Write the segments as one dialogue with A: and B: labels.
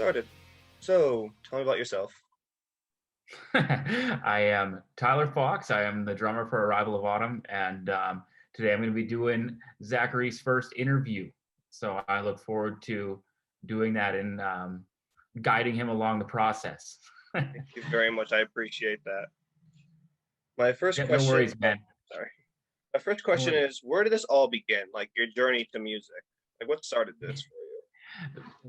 A: started. So, tell me about yourself.
B: I am Tyler Fox. I am the drummer for Arrival of Autumn, and today I'm going to be doing Zachary's first interview. So I look forward to doing that and guiding him along the process.
A: Thank you very much. I appreciate that. My first
B: Yeah, no
A: question,
B: worries,
A: oh,
B: man.
A: sorry. My first
B: No
A: question
B: worries.
A: is, where did this all begin? Like your journey to music? Like what started this for you?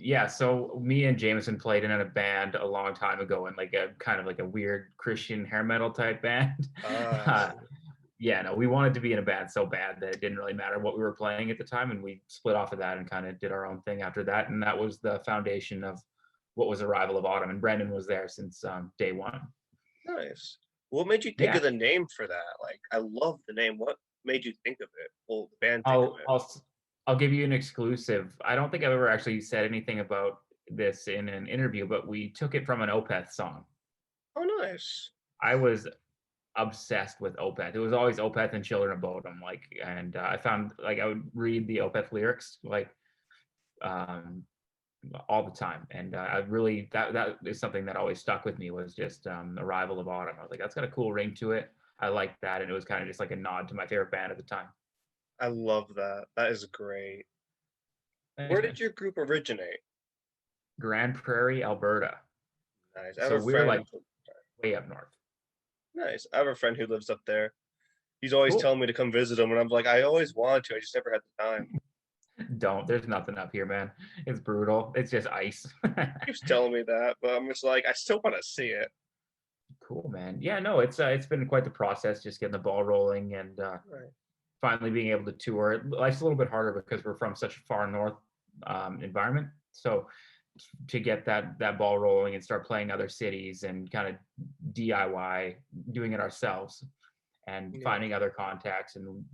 B: Yeah, so me and Jameson played in a band a long time ago, in like a kind of like a weird Christian hair metal type band.
A: Ah, I
B: Uh,
A: see.
B: yeah, no, we wanted to be in a band so bad that it didn't really matter what we were playing at the time, and we split off of that and kind of did our own thing after that, and that was the foundation of what was Arrival of Autumn. And Brendan was there since day one.
A: Nice. What made you think
B: Yeah,
A: of the name for that? Like, I love the name. What made you think of it? Well, the band think of
B: I'll
A: it.
B: I'll s- I'll give you an exclusive. I don't think I've ever actually said anything about this in an interview, but we took it from an Opeth song.
A: Oh, nice.
B: I was obsessed with Opeth. It was always Opeth and Children of Bodom. Like, and I found like I would read the Opeth lyrics like um, all the time, and I really that is something that always stuck with me was just Arrival of Autumn. I was like, that's got a cool ring to it. I liked that, and it was kind of just like a nod to my favorite band at the time.
A: I love that. That is great. Where
B: Thanks,
A: did
B: man.
A: your group originate?
B: Grand Prairie, Alberta.
A: Nice. I have
B: So
A: a
B: we're like
A: friend.
B: way up north.
A: Nice. I have a friend who lives up there. He's always
B: Cool.
A: telling me to come visit him, and I'm like, I always wanted to, I just never had the time.
B: Don't. There's nothing up here, man. It's brutal. It's just ice.
A: He keeps telling me that, but I'm just like, I still want to see it.
B: Cool, man. Yeah, no, it's been quite the process just getting the ball rolling and
A: Right.
B: finally being able to tour. Life's a little bit harder because we're from such a far north environment. So to get that ball rolling and start playing other cities and kind of DIY, doing it ourselves and
A: Yeah,
B: finding other contacts and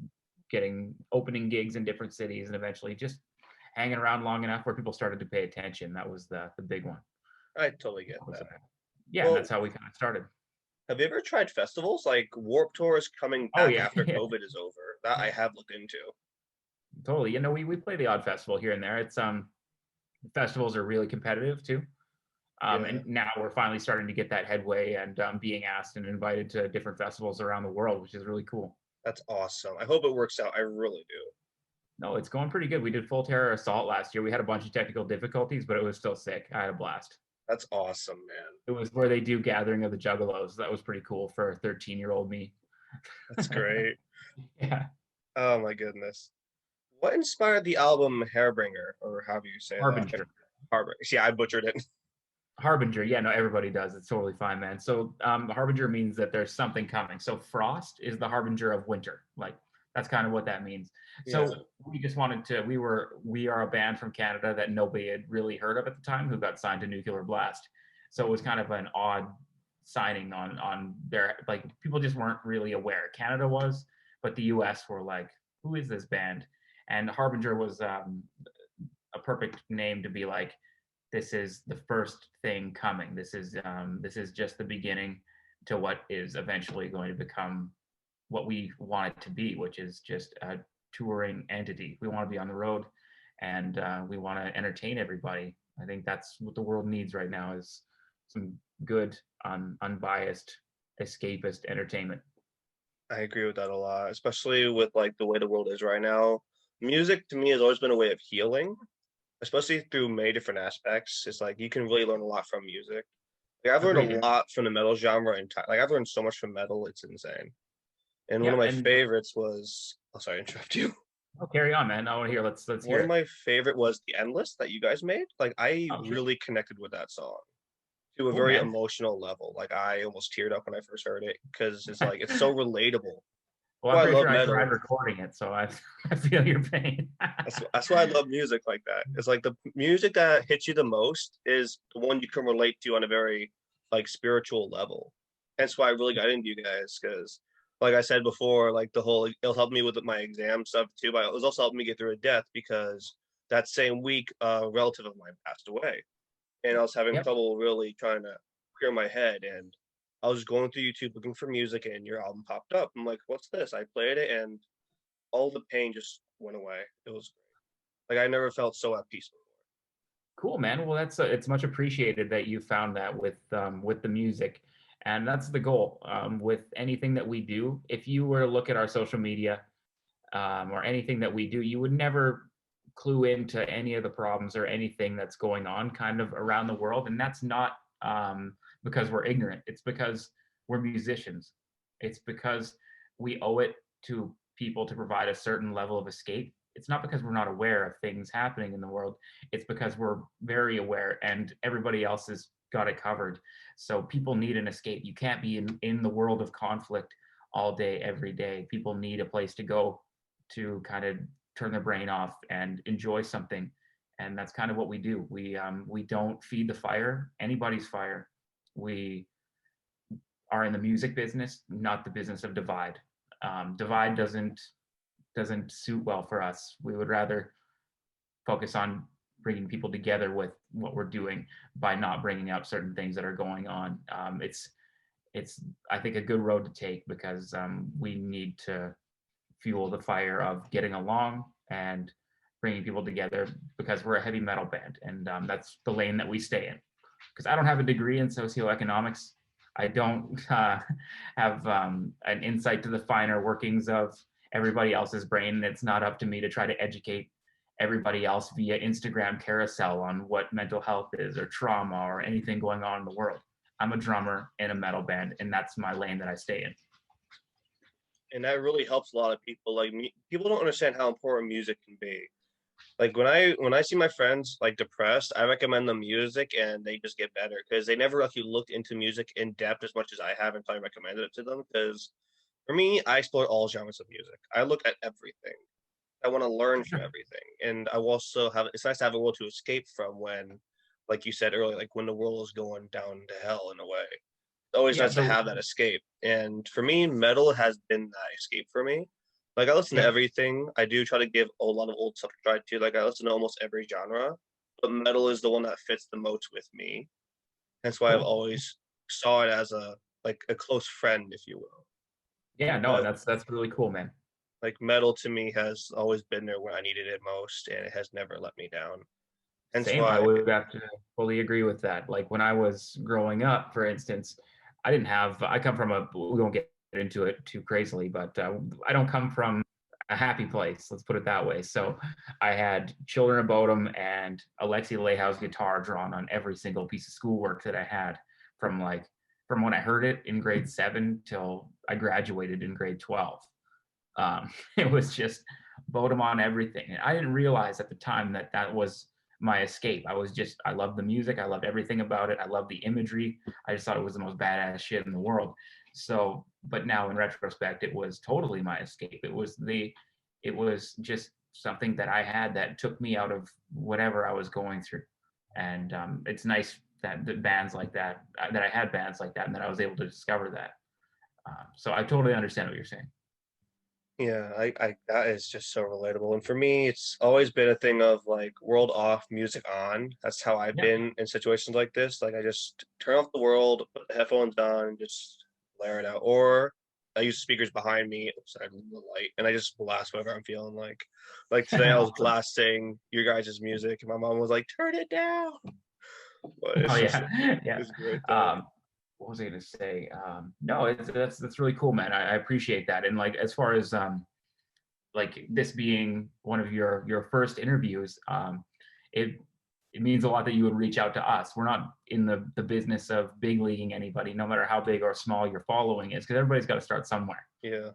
B: getting opening gigs in different cities and eventually just hanging around long enough where people started to pay attention. That was the big one.
A: I totally get
B: That was
A: that.
B: yeah, and
A: Well,
B: that's how we kind of started.
A: have you ever tried festivals? Like Warped Tour is coming
B: Oh
A: back
B: yeah,
A: after
B: yeah,
A: COVID is over. That I have looked into.
B: totally. You know, we play the odd festival here and there. It's festivals are really competitive too.
A: Yeah,
B: And now we're finally starting to get that headway and being asked and invited to different festivals around the world, which is really cool.
A: that's awesome. I hope it works out. I really do.
B: No, it's going pretty good. We did Full Terror Assault last year. We had a bunch of technical difficulties, but it was still sick. I had a blast.
A: That's awesome, man.
B: It was where they do Gathering of the Juggalos. That was pretty cool for 13-year-old me.
A: That's great.
B: Yeah.
A: Oh my goodness. What inspired the album Hairbringer, or however you say that?
B: Harbinger.
A: Harbringer. Yeah, I butchered it.
B: Harbinger. Yeah, no, everybody does. It's totally fine, man. So Harbinger means that there's something coming. So frost is the harbinger of winter. Like that's kind of what that means.
A: Yeah.
B: So we just wanted to. We are a band from Canada that nobody had really heard of at the time who got signed to Nuclear Blast. So it was kind of an odd signing on their like people just weren't really aware. Canada was, but the U.S. were like, who is this band? And Harbinger was a perfect name to be like this is the first thing coming. This is just the beginning to what is eventually going to become what we want it to be, which is just a touring entity. We want to be on the road, and we want to entertain everybody. I think that's what the world needs right now is some good, unbiased, escapist entertainment.
A: I agree with that a lot, especially with like the way the world is right now. Music to me has always been a way of healing, especially through many different aspects. It's like you can really learn a lot from music. Like I've learned
B: Agreed,
A: a
B: man.
A: lot from the metal genre, and like I've learned so much from metal. It's insane. And one
B: Yeah,
A: of my
B: and
A: favorites was, oh, sorry, to interrupt you.
B: oh, carry on, man. I want to hear. Let's
A: One
B: hear
A: of
B: it.
A: my favorite was the Endless that you guys made. Like I
B: Oh, sure.
A: really connected with that song to a
B: Cool,
A: very
B: man.
A: emotional level. Like I almost teared up when I first heard it because it's like it's so relatable.
B: Well, I'm
A: Why I
B: pretty
A: love
B: sure I tried
A: metal.
B: recording it, so I I feel your pain.
A: That's why I love music like that. It's like the music that hits you the most is the one you can relate to on a very like spiritual level. Hence why I really got into you guys because, like I said before, like the whole it'll help me with my exam stuff too. But it was also helping me get through a death because that same week, a relative of mine passed away, and I was having
B: Yep.
A: trouble really trying to clear my head. And I was going through YouTube looking for music, and your album popped up. I'm like, "What's this?" I played it, and all the pain just went away. It was like I never felt so at peace before.
B: Cool, man. Well, that's it's much appreciated that you found that with the music, and that's the goal with anything that we do. If you were to look at our social media or anything that we do, you would never clue into any of the problems or anything that's going on kind of around the world, and that's not because we're ignorant. It's because we're musicians. It's because we owe it to people to provide a certain level of escape. It's not because we're not aware of things happening in the world. It's because we're very aware and everybody else has got it covered. So people need an escape. You can't be in the world of conflict all day, every day. People need a place to go to kind of turn their brain off and enjoy something. And that's kind of what we do. We don't feed the fire, anybody's fire. We are in the music business, not the business of divide. Divide doesn't suit well for us. We would rather focus on bringing people together with what we're doing by not bringing up certain things that are going on. It's I think a good road to take because we need to fuel the fire of getting along and bringing people together because we're a heavy metal band and that's the lane that we stay in. Because I don't have a degree in socioeconomics. I don't have an insight to the finer workings of everybody else's brain. It's not up to me to try to educate everybody else via Instagram carousel on what mental health is or trauma or anything going on in the world. I'm a drummer in a metal band, and that's my lane that I stay in.
A: And that really helps a lot of people. Like me, people don't understand how important music can be. Like when I see my friends like depressed, I recommend them music and they just get better because they never actually looked into music in depth as much as I have until I recommended it to them. Because for me, I explore all genres of music. I look at everything. I want to learn from everything, and I also have. It's nice to have a world to escape from when, like you said earlier, like when the world is going down to hell in a way. It's always
B: Yeah,
A: nice to
B: the
A: have that escape, and for me, metal has been that escape for me. Like I listen to
B: yeah,
A: everything. I do try to give a lot of old stuff to try to. Like I listen to almost every genre, but metal is the one that fits the most with me. That's why I've
B: cool.
A: always saw it as a like a close friend, if you will.
B: Yeah, no,
A: But
B: that's really cool, man.
A: like metal to me has always been there when I needed it most, and it has never let me down. Hence
B: Same. I
A: why,
B: would have to fully agree with that. Like when I was growing up, for instance, I didn't have. I come from a. We won't get into it too crazily, but I don't come from a happy place. Let's put it that way. So I had Children of Bodom and Alexi Lehow's guitar drawn on every single piece of schoolwork that I had from like from when I heard it in grade 7 till I graduated in grade 12. It was just Bodom on everything, and I didn't realize at the time that that was my escape. I loved the music. I loved everything about it. I loved the imagery. I just thought it was the most badass shit in the world. So, but now in retrospect, it was totally my escape. It was just something that I had that took me out of whatever I was going through. And it's nice that bands like that, that I had bands like that and that I was able to discover that. So I totally understand what you're saying.
A: yeah, I that is just so relatable. And for me, it's always been a thing of like world off, music on. That's how I've
B: Yeah.
A: been in situations like this. Like I just turn off the world, put the headphones on, and just blare it out. Or I use speakers behind me outside the light, and I just blast whatever I'm feeling like. Like today, I was
B: Awesome.
A: blasting your guys' music, and my mom was like, "Turn it down." But
B: Oh
A: it's just
B: yeah, yeah.
A: it's a great thing.
B: Um, what was I gonna say? No, that's really cool, man. I appreciate that. And like as far as like this being one of your first interviews, it it means a lot that you would reach out to us. We're not in the business of big leaguing anybody, no matter how big or small your following is, because everybody's got to start somewhere.
A: Yeah.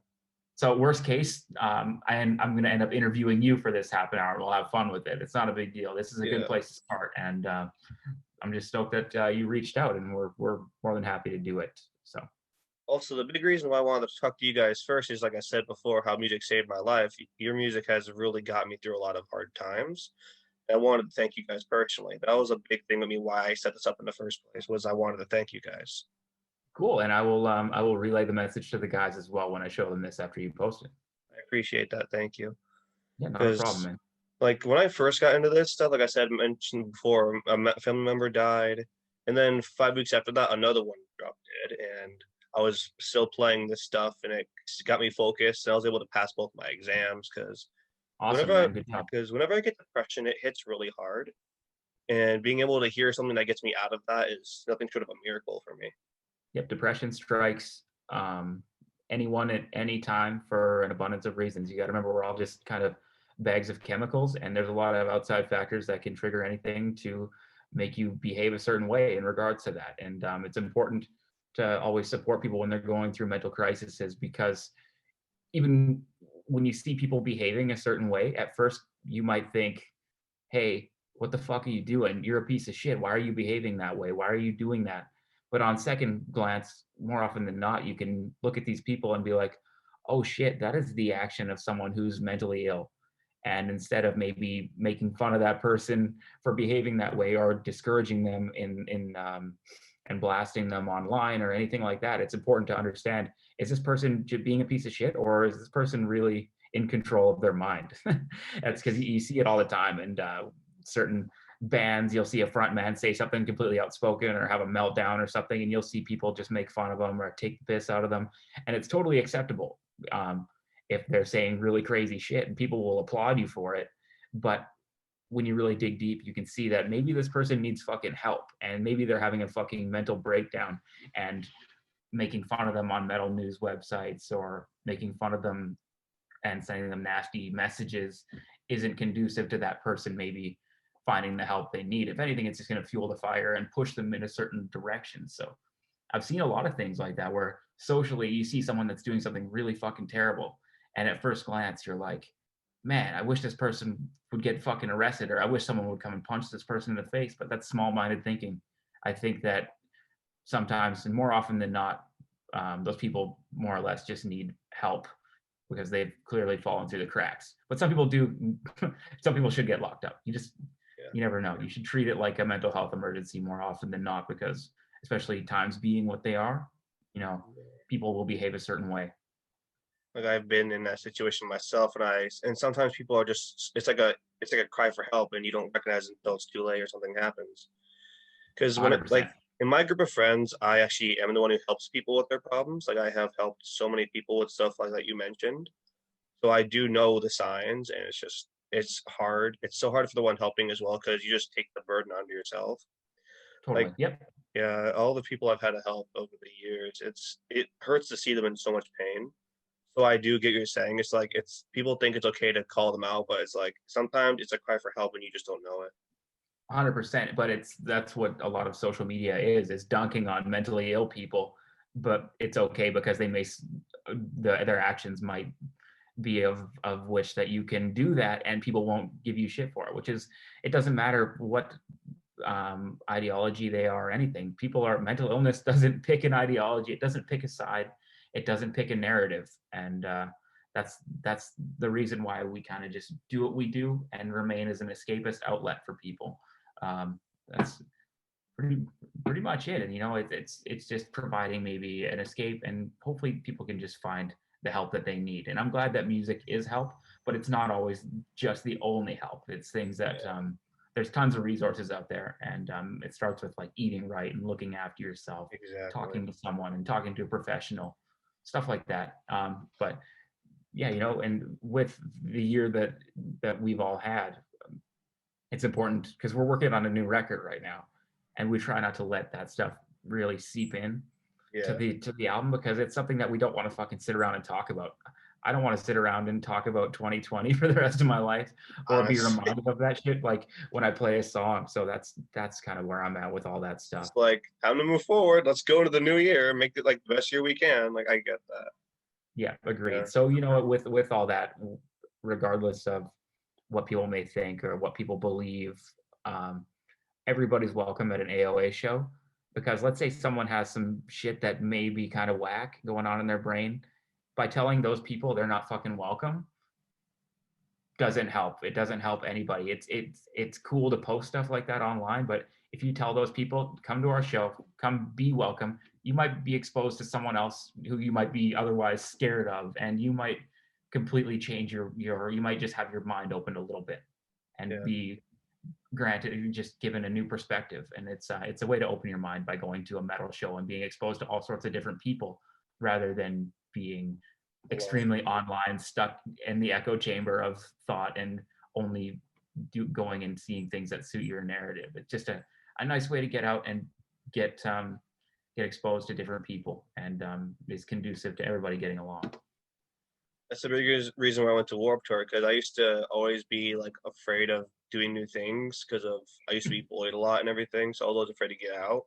B: So worst case, I'm going to end up interviewing you for this half an hour. We'll have fun with it. It's not a big deal. This is a good
A: Yeah.
B: place to start, and I'm just stoked that you reached out, and we're more than happy to do it. So
A: Also, the big reason why I wanted to talk to you guys first is, like I said before, how music saved my life. Your music has really got me through a lot of hard times. And I wanted to thank you guys personally. That was a big thing with me why I set this up in the first place was I wanted to thank you guys.
B: cool, and I will relay the message to the guys as well when I show them this after you post it.
A: I appreciate that. Thank you.
B: Yeah, not a problem,
A: Because
B: man.
A: like when I first got into this stuff, like I said mentioned before, family member died, and then 5 weeks after that, another one dropped dead, and I was still playing this stuff, and it got me focused, and I was able to pass both my exams
B: Awesome,
A: whenever
B: man. Good job.
A: whenever I get depression, it hits really hard, And being able to hear something that gets me out of that is nothing short of a miracle for me.
B: Yep, depression strikes anyone at any time for an abundance of reasons. You got to remember, we're all just kind of bags of chemicals, and there's a lot of outside factors that can trigger anything to make you behave a certain way in regards to that. And it's important to always support people when they're going through mental crises, because even when you see people behaving a certain way, at first you might think, hey, what the fuck are you doing? You're a piece of shit. Why are you behaving that way? Why are you doing that? But on second glance, more often than not, you can look at these people and be like, oh shit, that is the action of someone who's mentally ill. And instead of maybe making fun of that person for behaving that way or discouraging them in and blasting them online or anything like that, it's important to understand, is this person being a piece of shit, or is this person really in control of their mind? That's because you see it all the time. And certain bands, you'll see a front man say something completely outspoken or have a meltdown or something, and you'll see people just make fun of them or take the piss out of them, and it's totally acceptable if they're saying really crazy shit, and people will applaud you for it. But when you really dig deep, you can see that maybe this person needs fucking help, and maybe they're having a fucking mental breakdown, and making fun of them on metal news websites or making fun of them and sending them nasty messages isn't conducive to that person maybe finding the help they need. If anything, it's just going to fuel the fire and push them in a certain direction. So I've seen a lot of things like that where socially you see someone that's doing something really fucking terrible, and at first glance you're like, man, I wish this person would get fucking arrested, or I wish someone would come and punch this person in the face. But that's small-minded thinking. I think that sometimes, and more often than not, those people more or less just need help because they've clearly fallen through the cracks. But some people do. Some people should get locked up. You never know. You should treat it like a mental health emergency more often than not, because especially times being what they are, people will behave a certain way.
A: Like I've been in that situation myself, and sometimes people are just it's like a cry for help, and you don't recognize it until it's too late or something happens. Because when it
B: 100%.
A: like in my group of friends, I actually am the one who helps people with their problems. Like I have helped so many people with stuff like that you mentioned. So I do know the signs, and it's hard. It's so hard for the one helping as well because you just take the burden onto yourself. Like
B: Totally. Yep.
A: yeah, all the people I've had to help over the years, it hurts to see them in so much pain. So I do get what you're saying. It's like it's people think it's okay to call them out, but it's like sometimes it's a cry for help and you just don't know it.
B: 100%. But that's what a lot of social media is dunking on mentally ill people. But it's okay because their actions might be of which that you can do that, and people won't give you shit for it. Which is, it doesn't matter what ideology they are or anything. Mental illness doesn't pick an ideology. It doesn't pick a side. It doesn't pick a narrative. And that's the reason why we kind of just do what we do and remain as an escapist outlet for people. That's pretty much it. And it's just providing maybe an escape, and hopefully people can just find the help that they need. And I'm glad that music is help, but it's not always just the only help. It's things that there's tons of resources out there, and it starts with like eating right and looking after yourself,
A: Exactly.
B: talking to someone and talking to a professional, stuff like that. But yeah, and with the year that we've all had, it's important because we're working on a new record right now, and we try not to let that stuff really seep in to
A: Yeah.
B: the album, because it's something that we don't want to fucking sit around and talk about. I don't want to sit around and talk about 2020 for the rest of my life, or be
A: Honestly,
B: reminded of that shit like when I play a song. So that's kind of where I'm at with all that
A: it's
B: stuff.
A: like time to move forward. Let's go into the new year, make it like the best year we can. Like I get that.
B: Yeah,
A: Yeah.
B: agreed. So with all that, regardless of what people may think or what people believe, um, everybody's welcome at an AOA show, because let's say someone has some shit that may be kind of whack going on in their brain. By telling those people they're not fucking welcome doesn't help. It doesn't help anybody. It's cool to post stuff like that online, but if you tell those people, come to our show, come be welcome, you might be exposed to someone else who you might be otherwise scared of, and you might completely change you might just have your mind opened a little bit and
A: Yeah.
B: be granted just given a new perspective. And it's a way to open your mind by going to a metal show and being exposed to all sorts of different people, rather than being
A: Alone.
B: extremely online, stuck in the echo chamber of thought and only going and seeing things that suit your narrative. It's just a nice way to get out and get get exposed to different people, and is conducive to everybody getting along.
A: That's the biggest reason why I went to Warped Tour, because I used to always be like afraid of doing new things because of I used to be bullied a lot and everything, so I was always afraid to get out.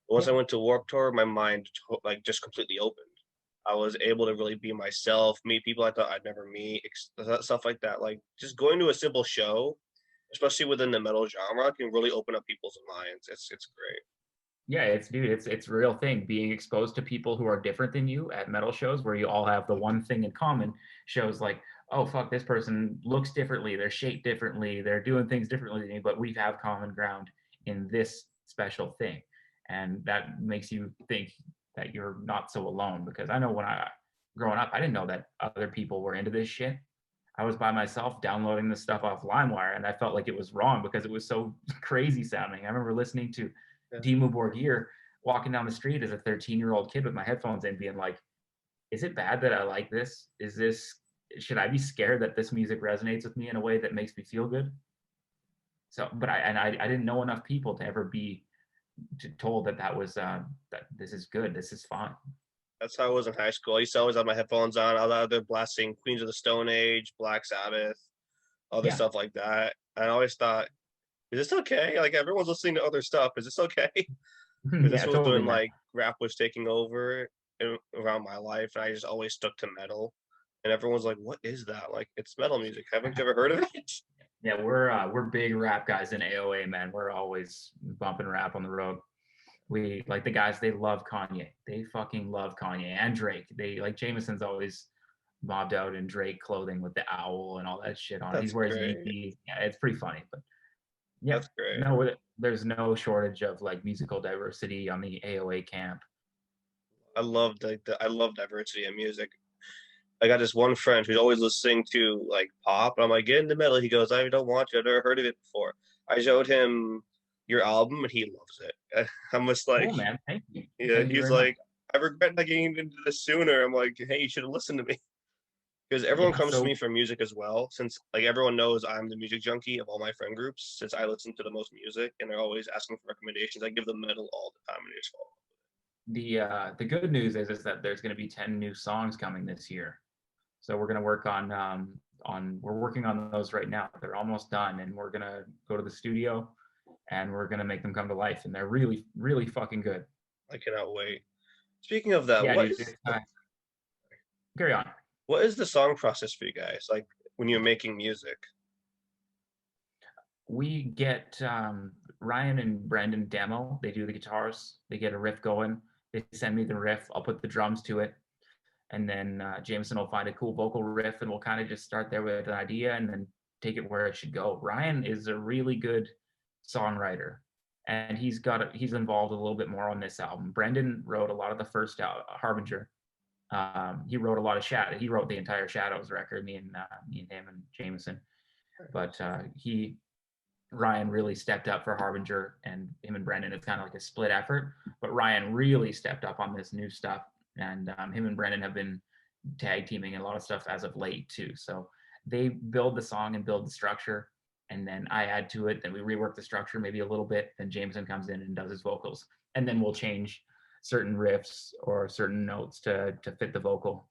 A: But once
B: Yeah.
A: I went to Warped Tour, my mind like just completely opened. I was able to really be myself, meet people I thought I'd never meet, stuff like that. Like just going to a simple show, especially within the metal genre, can really open up people's minds. It's great.
B: Yeah, it's a real thing. Being exposed to people who are different than you at metal shows where you all have the one thing in common shows like, oh fuck, this person looks differently, they're shaped differently, they're doing things differently than me, but we have common ground in this special thing. And that makes you think that you're not so alone, because I know when I growing up, I didn't know that other people were into this shit. I was by myself downloading this stuff off LimeWire, and I felt like it was wrong because it was so crazy sounding. I remember listening to
A: Yeah.
B: Dimmu Borgir walking down the street as a 13-year-old kid with my headphones in, being like, is it bad that I like this? Should I be scared that this music resonates with me in a way that makes me feel good? So, but I didn't know enough people to ever be told that that this is good, this is fine.
A: That's how I was in high school. I used to always have my headphones on. I was out there blasting Queens of the Stone Age, Black Sabbath, other
B: Yeah.
A: stuff like that. And I always thought, is this okay? Like everyone's listening to other stuff. Is this okay? Because this
B: Yeah,
A: was
B: totally,
A: when
B: man.
A: like rap was taking over around my life, and I just always stuck to metal. And everyone's like, "What is that?" Like, it's metal music. Haven't you ever heard of it?
B: Yeah, we're big rap guys in AOA, man. We're always bumping rap on the road. We like the guys, they love Kanye. They fucking love Kanye and Drake. They like Jameson's always mobbed out in Drake clothing with the owl and all that shit on it. He's
A: That's
B: wears
A: great.
B: Yeezys. Yeah, it's pretty funny. But yeah,
A: That's great.
B: no, there's no shortage of like musical diversity on the AOA camp.
A: I loved I love diversity in music. I got this one friend who's always listening to like pop. I'm like, get into metal. He goes, I don't want to. I've never heard of it before. I showed him your album and he loves it. I'm just like,
B: Cool, man. Thank you.
A: yeah,
B: Thank you
A: he's
B: very much.
A: like, I regret not getting into this sooner. I'm like, hey, you should have listened to me. Because everyone
B: Yeah,
A: comes to
B: so
A: me for music as well, since like everyone knows I'm the music junkie of all my friend groups, since I listen to the most music and they're always asking for recommendations. I give them metal all the time and they just follow.
B: the good news is that there's going to be 10 new songs coming this year. So we're going to work on we're working on those right now. They're almost done, and we're going to go to the studio and we're going to make them come to life, and they're really really fucking good.
A: I cannot wait. Speaking of that,
B: Yeah, dude. Carry on.
A: what is the song process for you guys? Like when you're making music?
B: We get Ryan and Brandon demo. They do the guitars. They get a riff going. They send me the riff. I'll put the drums to it, and then Jameson will find a cool vocal riff, and we'll kind of just start there with an idea, and then take it where it should go. Ryan is a really good songwriter, and he's involved a little bit more on this album. Brendan wrote a lot of the first Harbinger. He wrote a lot of Shadow. He wrote the entire Shadows record. Me and him and Jameson, but Ryan really stepped up for Harbinger, and him and Brendan, it's kind of like a split effort. But Ryan really stepped up on this new stuff, and him and Brendan have been tag teaming in a lot of stuff as of late too. So they build the song and build the structure, and then I add to it. Then we rework the structure maybe a little bit. Then Jameson comes in and does his vocals, and then we'll change certain riffs or certain notes to fit the vocal,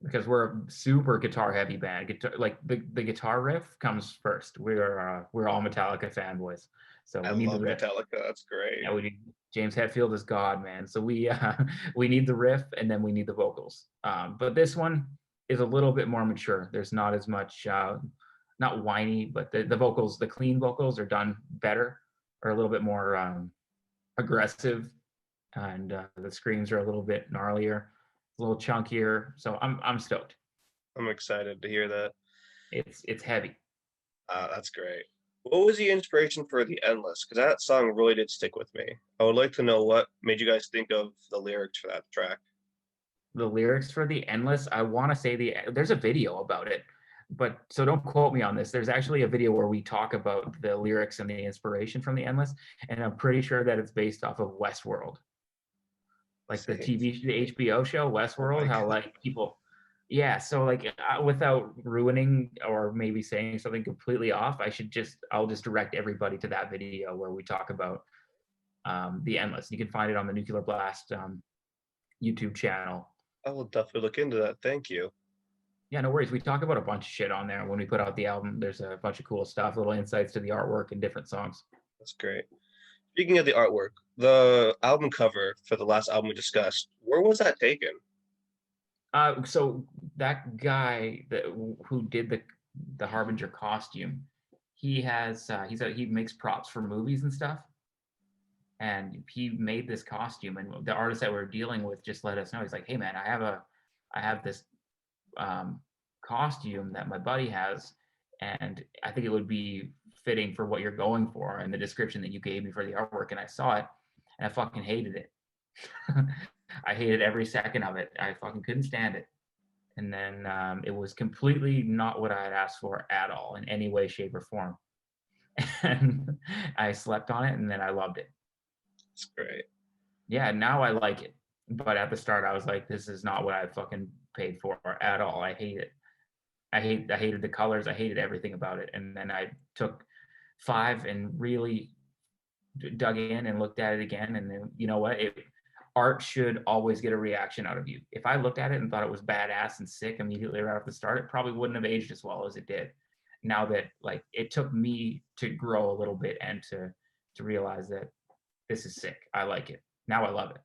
B: because we're a super guitar heavy band. Like the guitar riff comes first. We're all Metallica fanboys, so
A: I
B: we need the
A: love
B: riff.
A: Metallica. That's great.
B: Yeah, we need James Hetfield is God, man. So we we need the riff and then we need the vocals. But this one is a little bit more mature. There's not as much not whiny, but the vocals, the clean vocals are done better, or a little bit more aggressive, and the screams are a little bit gnarlier, a little chunkier. So I'm stoked.
A: I'm excited to hear that.
B: It's heavy.
A: That's great. What was the inspiration for The Endless? Because that song really did stick with me. I would like to know what made you guys think of the lyrics for that track.
B: The lyrics for the Endless, I want to say there's a video about it, but so don't quote me on this. There's actually a video where we talk about the lyrics and the inspiration from the Endless, and I'm pretty sure that it's based off of Westworld, like the
A: See?
B: the HBO show
A: Oh my
B: Westworld. How
A: God.
B: like people, Yeah, so like without ruining or maybe saying something completely off, I'll just direct everybody to that video where we talk about the Endless. You can find it on the Nuclear Blast YouTube channel.
A: I will definitely look into that. Thank you.
B: Yeah, no worries. We talk about a bunch of shit on there when we put out the album. There's a bunch of cool stuff, little insights to the artwork and different songs.
A: That's great. Speaking of the artwork, the album cover for the last album we discussed, where was that taken?
B: So that guy who did the Harbinger costume, he makes props for movies and stuff, and he made this costume. And the artist that we're dealing with just let us know. He's like, "Hey man, I have this costume that my buddy has, and I think it would be fitting for what you're going for and the description that you gave me for the artwork." And I saw it, and I fucking hated it. I hated every second of it. I fucking couldn't stand it. And then it was completely not what I had asked for at all in any way, shape, or form. And I slept on it, and then I loved it.
A: It's great.
B: Yeah, now I like it. But at the start, I was like, this is not what I fucking paid for at all. I hate it. I hated the colors. I hated everything about it. And then I took 5 and really dug in and looked at it again. And then, you know what? Art should always get a reaction out of you. If I looked at it and thought it was badass and sick immediately right off the start, it probably wouldn't have aged as well as it did. Now that like it took me to grow a little bit and to realize that this is sick. I like it. Now I love it.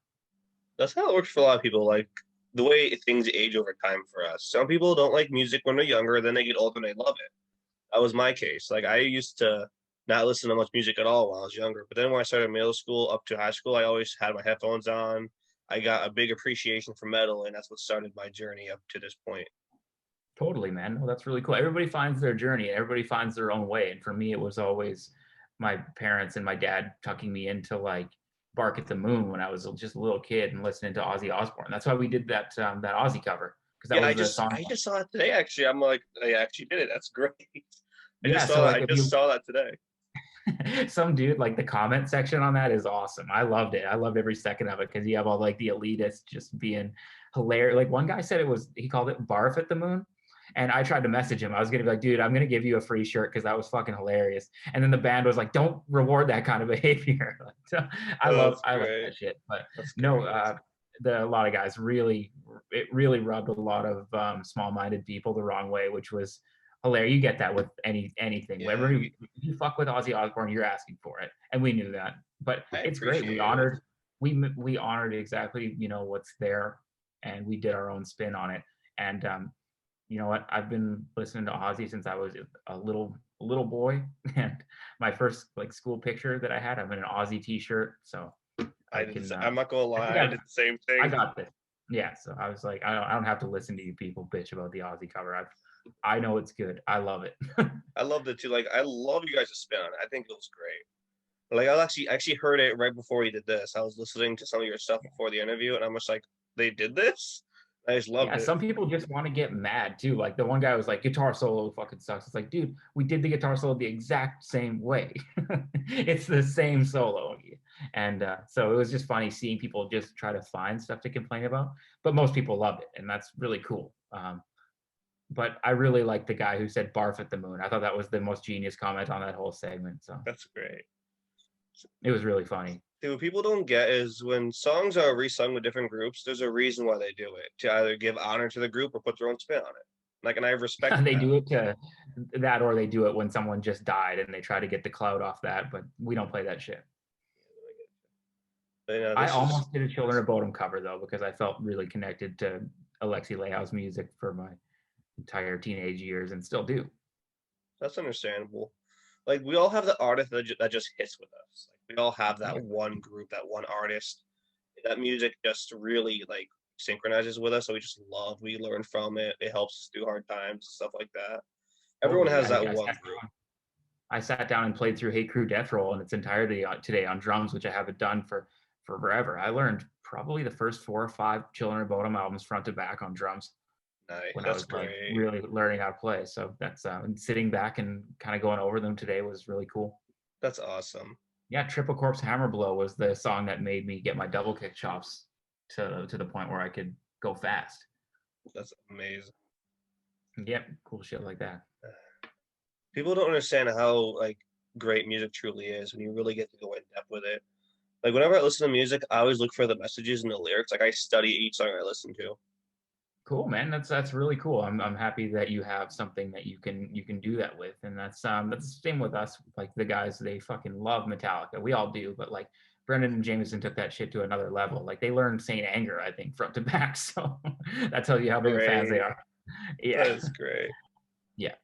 A: That's how it works for a lot of people. Like the way things age over time for us. Some people don't like music when they're younger, then they get older and they love it. That was my case. Like I used to not listen to much music at all when I was younger. But then when I started middle school up to high school, I always had my headphones on. I got a big appreciation for metal, and that's what started my journey up to this point.
B: Totally, man. Well, that's really cool. Everybody finds their journey. Everybody finds their own way. And for me, it was always my parents and my dad tucking me into like Bark at the Moon when I was just a little kid and listening to Ozzy Osbourne. That's why we did that Ozzy cover because that
A: Yeah,
B: was the song.
A: I just saw it today. Actually, I'm like, I actually did it. That's great. I
B: Yeah,
A: just
B: so
A: saw that.
B: like
A: I
B: if
A: just
B: you
A: saw that today.
B: some dude like the comment section on that is awesome. I loved it. I loved every second of it because you have all like the elitists just being hilarious. Like one guy said he called it barf at the moon. And I tried to message him. I was gonna be like, dude, I'm gonna give you a free shirt because that was fucking hilarious. And then the band was like, don't reward that kind of behavior. So
A: Oh, that's
B: I like
A: great.
B: that shit. But
A: That's
B: no,
A: great.
B: a lot of guys it really rubbed a lot of small-minded people the wrong way, which was hilarious. You get that with anything.
A: Yeah,
B: Whenever you fuck with Ozzy Osbourne, you're asking for it, and we knew that. But
A: I
B: it's great.
A: appreciate it.
B: We honored exactly what's there, and we did our own spin on it. And you know what? I've been listening to Ozzy since I was a little boy, and my first like school picture that I had, I'm in an Ozzy T-shirt. So I can.
A: I'm not gonna
B: I think
A: lie, I did the same
B: I
A: thing.
B: got this. Yeah. So I was like, I don't have to listen to you people bitch about the Ozzy cover. I know it's good. I love it.
A: I loved it too. Like I love you guys' spin on it. I think it was great. Like I actually heard it right before you did this. I was listening to some of your stuff before the interview, and I'm just like, they did this. I just loved
B: Yeah,
A: it.
B: some people just want to get mad too. Like the one guy was like, guitar solo fucking sucks. It's like, dude, we did the guitar solo the exact same way. It's the same solo. And so it was just funny seeing people just try to find stuff to complain about. But most people loved it, and that's really cool. But I really like the guy who said barf at the moon. I thought that was the most genius comment on that whole segment. So
A: That's great.
B: it was really funny.
A: See, what people don't get is when songs are resung with different groups, there's a reason why they do it to either give honor to the group or put their own spin on it. Like, and I respect
B: They
A: that.
B: do it to that, or they do it when someone just died and they try to get the cloud off that. But we don't play that shit.
A: But, you know,
B: I
A: this is
B: almost did a Children of Bodom cover though because I felt really connected to Alexi Lehow's music for my entire teenage years and still do.
A: that's understandable. Like we all have the artist that just hits with us. Like we all have that
B: Yeah.
A: one group, that one artist. That music just really like synchronizes with us. So we just love. We learn from it. It helps us through hard times, stuff like that. Everyone
B: Totally.
A: has that one group.
B: I sat down and played through Hey Crew Death Roll in its entirety today on drums, which I haven't done for forever. I learned probably the first 4 or 5 Children of Bodom albums front to back on drums
A: Nice.
B: when I
A: That's
B: was like
A: great.
B: really learning how to play. So that's sitting back and kind of going over them today was really cool.
A: That's awesome.
B: Yeah, Triple Corpse Hammer Blow was the song that made me get my double kick chops to the point where I could go fast.
A: That's amazing.
B: Yep, cool shit like that.
A: People don't understand how like great music truly is when you really get to go in depth with it. Like whenever I listen to music, I always look for the messages and the lyrics. Like I study each song I listen to.
B: Cool, man. That's really cool. I'm happy that you have something that you can do that with, and that's the same with us. Like the guys, they fucking love Metallica. We all do, but like Brendan and Jameson took that shit to another level. Like they learned Saint Anger, I think, front to back. So that tells you how big of fans they
A: Great.
B: are. Yeah,
A: That is great.
B: yeah,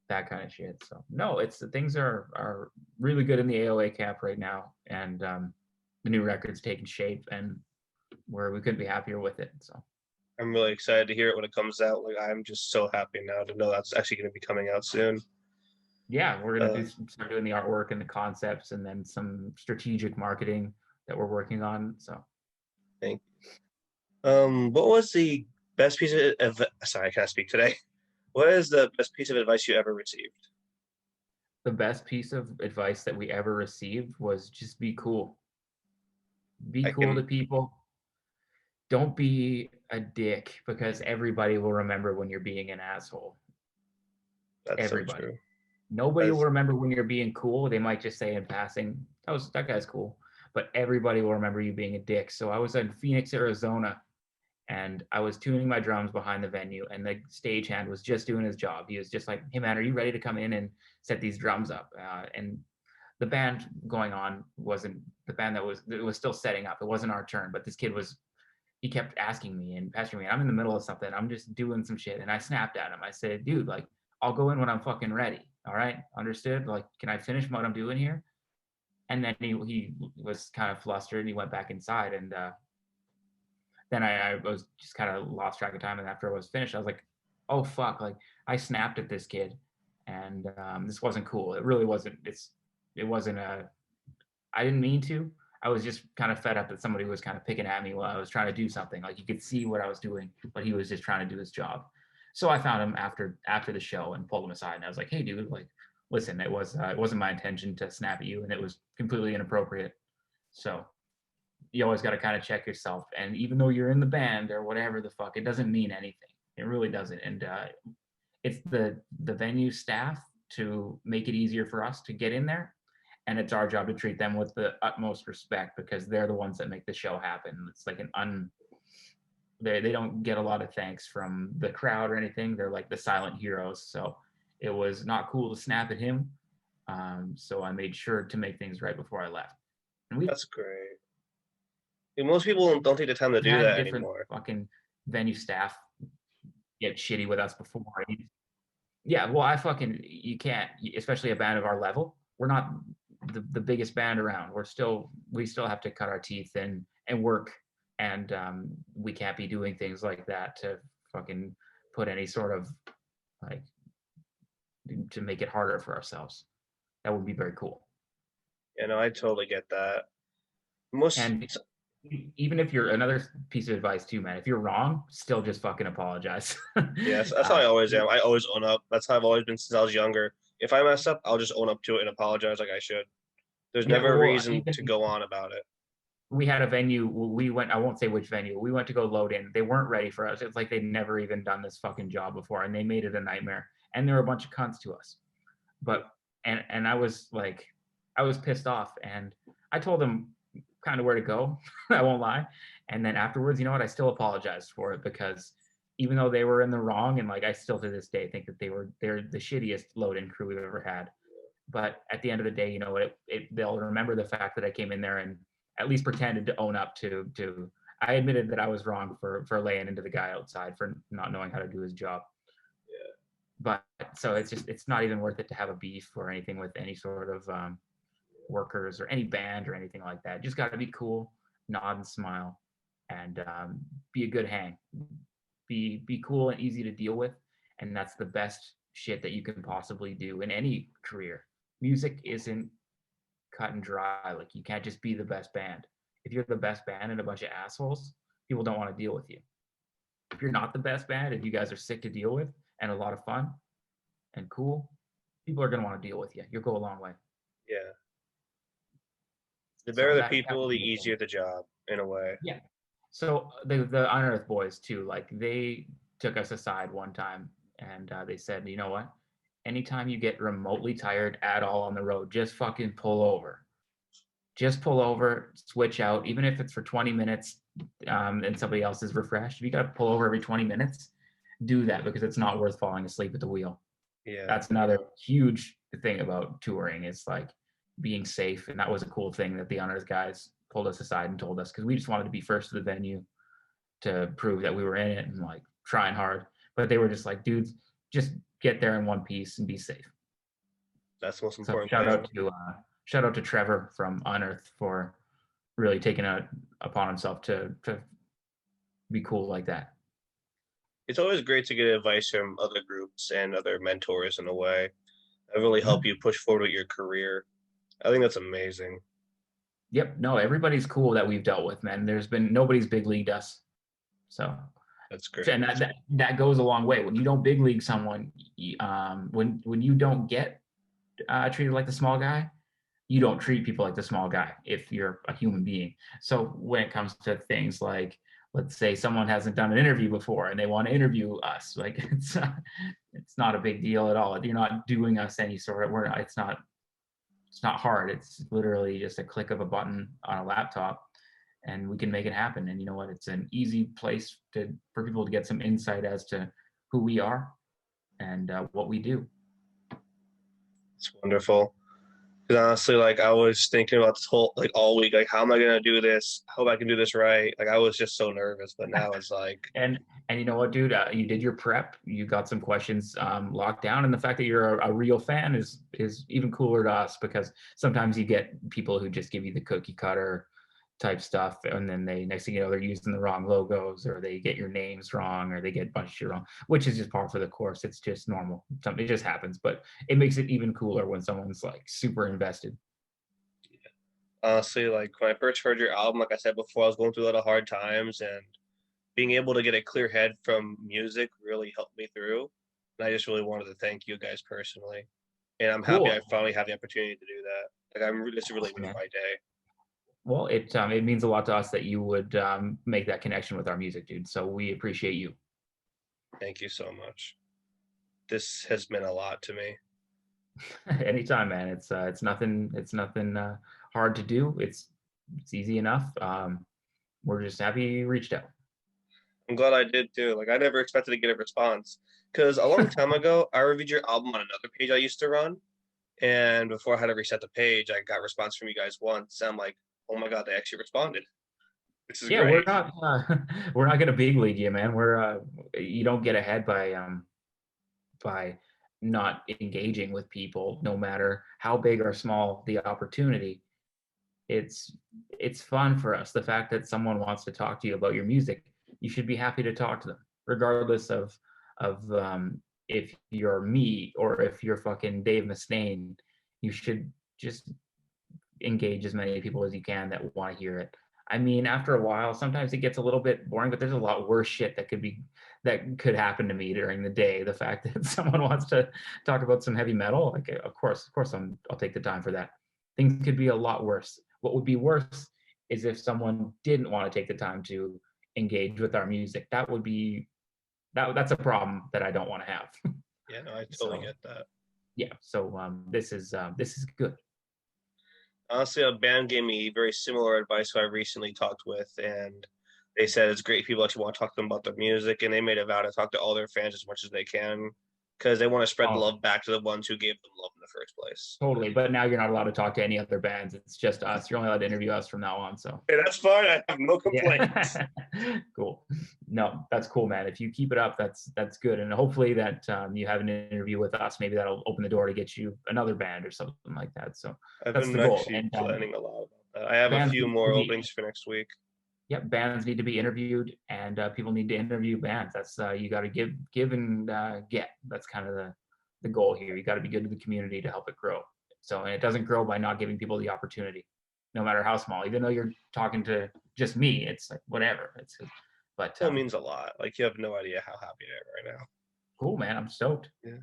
B: that kind of shit. So no, it's the things are really good in the AOA camp right now, and the new record's taking shape, and we couldn't be happier with it. So.
A: I'm really excited to hear it when it comes out. Like I'm just so happy now to know that's actually going to be coming out soon.
B: Yeah, we're gonna
A: Uh,
B: start doing the artwork and the concepts, and then some strategic marketing that we're working on. So
A: thank. What was the best piece of sorry, I can't speak today. What is the best piece of advice you ever received?
B: the best piece of advice that we ever received was just be cool. Be
A: I
B: cool
A: can.
B: to people. Don't be a dick because everybody will remember when you're being an asshole.
A: That's so
B: Everybody.
A: true.
B: Nobody will
A: That's
B: remember when you're being cool. They might just say in passing, that guy's cool." But everybody will remember you being a dick. So I was in Phoenix, Arizona, and I was tuning my drums behind the venue, and the stagehand was just doing his job. He was just like, "Hey man, are you ready to come in and set these drums up?" And the band going on wasn't the band that was it was still setting up. It wasn't our turn, but this kid was. He kept asking me and pestering me. I'm in the middle of something. I'm just doing some shit, and I snapped at him. I said, "Dude, like, I'll go in when I'm fucking ready. All right, understood? Like, can I finish what I'm doing here?" And then he was kind of flustered, and he went back inside, and then I was just kind of lost track of time. And after I was finished, I was like, oh fuck, like I snapped at this kid, and this wasn't cool. It really wasn't. It wasn't a. I didn't mean to. I was just kind of fed up that somebody was kind of picking at me while I was trying to do something. Like you could see what I was doing, but he was just trying to do his job. So I found him after the show and pulled him aside, and I was like, hey dude, like listen, it wasn't my intention to snap at you, and it was completely inappropriate. So you always got to kind of check yourself. And even though you're in the band or whatever the fuck, it doesn't mean anything. It really doesn't. And it's the venue staff to make it easier for us to get in there, and it's our job to treat them with the utmost respect because they're the ones that make the show happen. It's like they don't get a lot of thanks from the crowd or anything. They're like the silent heroes. So it was not cool to snap at him. So I made sure to make things right before I left. And we
A: that's great. And most people don't take the time to do
B: had
A: that
B: different
A: anymore.
B: fucking venue staff get shitty with us before. Yeah, well, I fucking you can't, especially a band of our level. We're not the biggest band around. We still have to cut our teeth and work, and we can't be doing things like that to fucking put any sort of like to make it harder for ourselves. That would be very cool.
A: You know, I totally get that. Most
B: And even if you're another piece of advice too, man, if you're wrong, still just fucking apologize.
A: yes, that's how I always am. I always own up. That's how I've always been since I was younger. If I mess up, I'll just own up to it and apologize like I should. There's
B: Yeah,
A: never a
B: well,
A: reason
B: even
A: to go on about it.
B: we had a venue. We went. I won't say which venue. We went to go load in. They weren't ready for us. It's like they'd never even done this fucking job before, and they made it a nightmare. And there were a bunch of cunts to us. But and I was like, I was pissed off, and I told them kind of where to go. I won't lie. And then afterwards, you know what? I still apologized for it because even though they were in the wrong, and like I still to this day think that they're the shittiest load-in crew we've ever had. But at the end of the day, you know, they'll remember the fact that I came in there and at least pretended to own up to. I admitted that I was wrong for laying into the guy outside for not knowing how to do his job.
A: Yeah,
B: But so it's not even worth it to have a beef or anything with any sort of workers or any band or anything like that. Just got to be cool, nod and smile, and be a good hang. Be cool and easy to deal with, and that's the best shit that you can possibly do in any career. Music isn't cut and dry. Like you can't just be the best band. If you're the best band and a bunch of assholes, people don't want to deal with you. If you're not the best band and you guys are sick to deal with and a lot of fun and cool, people are gonna want to deal with you. You'll go a long way.
A: yeah. The better
B: So
A: the
B: that
A: people,
B: would
A: the
B: be the thing.
A: easier the job in a way.
B: Yeah. So the Unearth boys too, like took us aside one time, and they said, you know what? Anytime you get remotely tired at all on the road, just fucking pull over. Just pull over, switch out, even if it's for 20 minutes, and somebody else is refreshed. If you got to pull over every 20 minutes, do that, because it's not worth falling asleep at the wheel.
A: Yeah.
B: That's another huge thing about touring, is like being safe. And that was a cool thing that the Unearth guys pulled us aside and told us, because we just wanted to be first to the venue to prove that we were in it and like trying hard. But they were just like, dudes, just get there in one piece and be safe.
A: That's the most
B: So
A: important
B: shout out to Trevor from Unearth for really taking it upon himself to be cool like that.
A: It's always great to get advice from other groups and other mentors in a way that really help you push forward with your career. I think that's amazing.
B: Yep. No, everybody's cool that we've dealt with, man. There's been nobody's big leagued us. So
A: That's great.
B: and that goes a long way. When you don't big league someone, when you don't get treated like the small guy, you don't treat people like the small guy if you're a human being. So when it comes to things like, let's say someone hasn't done an interview before and they want to interview us, like it's not a big deal at all. You're not doing us any sort of, it's not hard. It's literally just a click of a button on a laptop and we can make it happen. And you know what? It's an easy place for people to get some insight as to who we are and what we do.
A: It's wonderful. Because honestly, like I was thinking about this whole like all week, like how am I gonna do this? I hope I can do this right. Like I was just so nervous, but now it's like
B: and you know what, dude? You did your prep. You got some questions locked down, and the fact that you're a real fan is even cooler to us, because sometimes you get people who just give you the cookie cutter type stuff, and then they next thing you know they're using the wrong logos, or they get your names wrong, or they get a bunch of shit wrong, which is just par for the course. It's just normal. Something, it just happens, but it makes it even cooler when someone's like super invested.
A: honestly, like when I first heard your album, like I said before, I was going through a lot of hard times, and being able to get a clear head from music really helped me through. And I just really wanted to thank you guys personally. And I'm happy
B: Cool.
A: I finally have the opportunity to do that. Like this really made
B: Man.
A: my day.
B: Well, it means a lot to us that you would make that connection with our music, dude. So we appreciate you.
A: Thank you so much. This has meant a lot to me.
B: Anytime, man. It's nothing hard to do. It's easy enough. We're just happy you reached out.
A: I'm glad I did too. Like I never expected to get a response because a long time ago I reviewed your album on another page I used to run, and before I had to reset the page, I got a response from you guys once. And I'm like, oh my god, they actually responded. This is
B: Yeah,
A: great.
B: we're not gonna big league you, man. You don't get ahead by not engaging with people, no matter how big or small the opportunity. It's fun for us. The fact that someone wants to talk to you about your music, you should be happy to talk to them, regardless of if you're me or if you're fucking Dave Mustaine. You should just engage as many people as you can that want to hear it. I mean, after a while, sometimes it gets a little bit boring, but there's a lot worse shit that could happen to me during the day. The fact that someone wants to talk about some heavy metal, like of course, I'll take the time for that. Things could be a lot worse. What would be worse is if someone didn't want to take the time to engage with our music. That's a problem that I don't want to have.
A: Yeah, no, I totally get that.
B: Yeah. So this is good.
A: Honestly, a band gave me very similar advice who I recently talked with, and they said it's great people actually want to talk to them about their music, and they made a vow to talk to all their fans as much as they can because they want to spread the love back to the ones who gave them love in the first place.
B: Totally, but now you're not allowed to talk to any other bands. It's just us. You're only allowed to interview us from now on. So
A: hey, that's fine. I have no complaints.
B: Yeah. Cool. No, that's cool, man. If you keep it up, that's good, and hopefully that you have an interview with us. Maybe that'll open the door to get you another band or something like that. So
A: I've
B: that's
A: been
B: the goal.
A: actually
B: And,
A: planning a lot about that. I have a few more openings for next week.
B: Yep, bands need to be interviewed, and people need to interview bands. That's you got to give and get. That's kind of the goal here. You got to be good to the community to help it grow. So, and it doesn't grow by not giving people the opportunity, no matter how small. Even though you're talking to just me, it's like whatever. But
A: it means a lot. Like you have no idea how happy I am right now.
B: Cool, man. I'm stoked.
A: Yeah.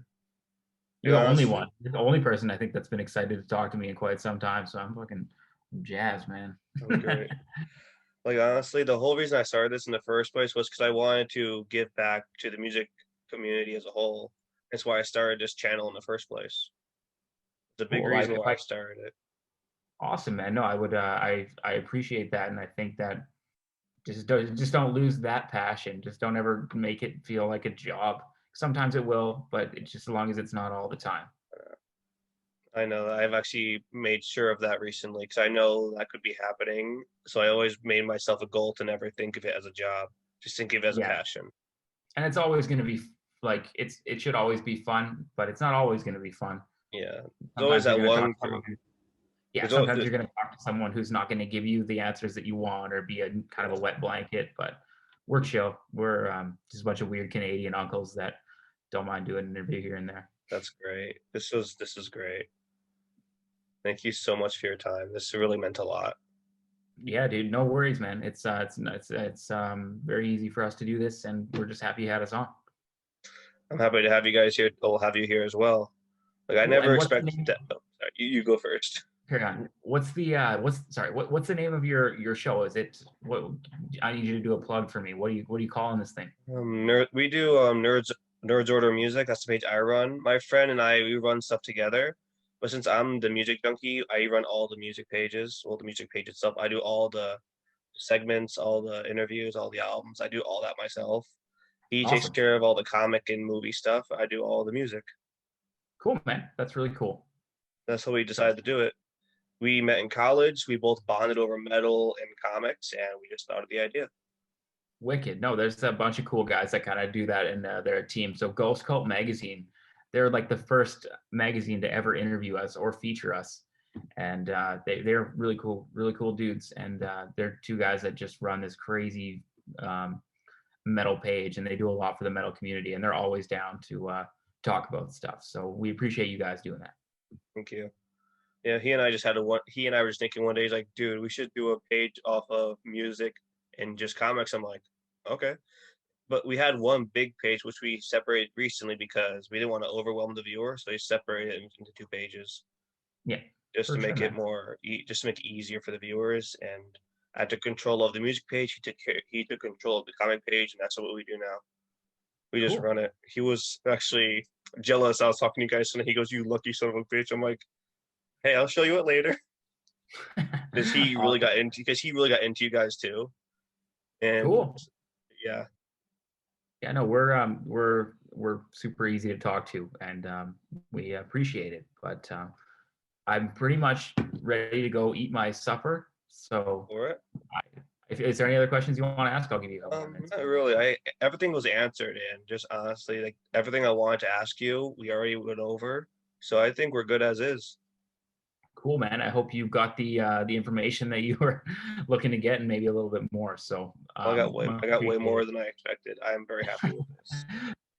B: You're the only one. You're the only person I think that's been excited to talk to me in quite some time. So I'm fucking jazzed, man.
A: Oh, great. Like honestly, the whole reason I started this in the first place was because I wanted to give back to the music community as a whole. That's why I started this channel in the first place. It's a big
B: Cool. Like
A: reason
B: if
A: why I
B: I
A: started it.
B: awesome, man. No, I would I appreciate that, and I think that just don't lose that passion. Just don't ever make it feel like a job. Sometimes it will, but it's just as long as it's not all the time.
A: I know I've actually made sure of that recently because I know that could be happening. So I always made myself a goal to never think of it as a job, just think of it as a
B: Yeah,
A: passion.
B: and it's always going to be like it should always be fun, but it's not always going to be fun.
A: Yeah. There's always
B: Sometimes you're
A: that
B: going to
A: one
B: talk to
A: group.
B: someone yeah,
A: There's, al-
B: sometimes
A: there's
B: you're going to talk to someone who's not going to give you the answers that you want or be a kind of a wet blanket, but we're chill. We're just a bunch of weird Canadian uncles that don't mind doing an interview here and there.
A: That's great. This is great. Thank you so much for your time. This really meant a lot.
B: Yeah, dude, no worries, man. It's very easy for us to do this, and we're just happy you had us on.
A: I'm happy to have you guys here. I'll have you here as well. Like I
B: Cool.
A: never
B: And what's the
A: expected
B: name?
A: that. Oh, sorry, you go first.
B: Carry on. What's the name of your show? Is it what? I need you to do a plug for me. What are you calling this thing?
A: We do nerds order music. That's the page I run. My friend and I we run stuff together. But since I'm the music junkie, I run all the music pages, all the music page itself. I do all the segments, all the interviews, all the albums. I do all that myself. He takes
B: Awesome.
A: care of all the comic and movie stuff. I do all the music.
B: Cool, man. That's really cool.
A: That's how we
B: That's
A: decided to do it. We met in college. We both bonded over metal and comics, and we just thought of the idea.
B: wicked. No, there's a bunch of cool guys that kind of do that in their team. So Ghost Cult Magazine, they're like the first magazine to ever interview us or feature us, and they're really cool dudes. And they're two guys that just run this crazy metal page, and they do a lot for the metal community, and they're always down to talk about stuff. So we appreciate you guys doing that.
A: Thank you. Yeah, he and I just had a one. He and I were just thinking one day, he's like, dude, we should do a page off of music and just comics. I'm like, okay. But we had one big page which we separated recently because we didn't want to overwhelm the viewer, so we separated it into two pages
B: Yeah,
A: just to
B: for sure,
A: make it
B: man.
A: just to make it easier for the viewers. And I took control of the music page. He took control of the comic page, and that's what we do now. We just
B: Cool.
A: run it. He was actually jealous. I was talking to you guys, and he goes, "You lucky son of a bitch." I'm like, "Hey, I'll show you it later."
B: Awesome.
A: Because he really got into you guys too. And
B: Cool.
A: yeah,
B: Yeah, no, we're super easy to talk to, and we appreciate it. But I'm pretty much ready to go eat my supper. So,
A: for it.
B: if is there any other questions you want to ask? I'll give you a couple more minutes.
A: Not really. I Everything was answered, and just honestly, like everything I wanted to ask you, we already went over. So I think we're good as is.
B: Cool, man. I hope you've got the information that you were looking to get, and maybe a little bit more. So, much
A: I got way
B: appreciated.
A: more than I expected. I am very happy with this.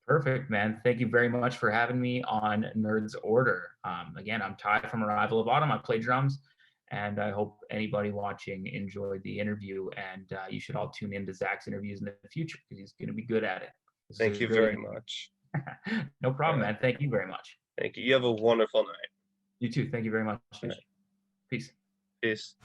B: Perfect, man. Thank you very much for having me on Nerds Order. Again, I'm Ty from Arrival of Autumn. I play drums, and I hope anybody watching enjoyed the interview. And you should all tune in to Zach's interviews in the future because he's going to be good at it. This is
A: Thank
B: a
A: you
B: great
A: very
B: interview.
A: much.
B: No
A: All
B: problem,
A: right.
B: man. Thank you very much.
A: Thank you. You have a wonderful night.
B: You too. Thank you very much.
A: All right.
B: Peace.
A: Peace.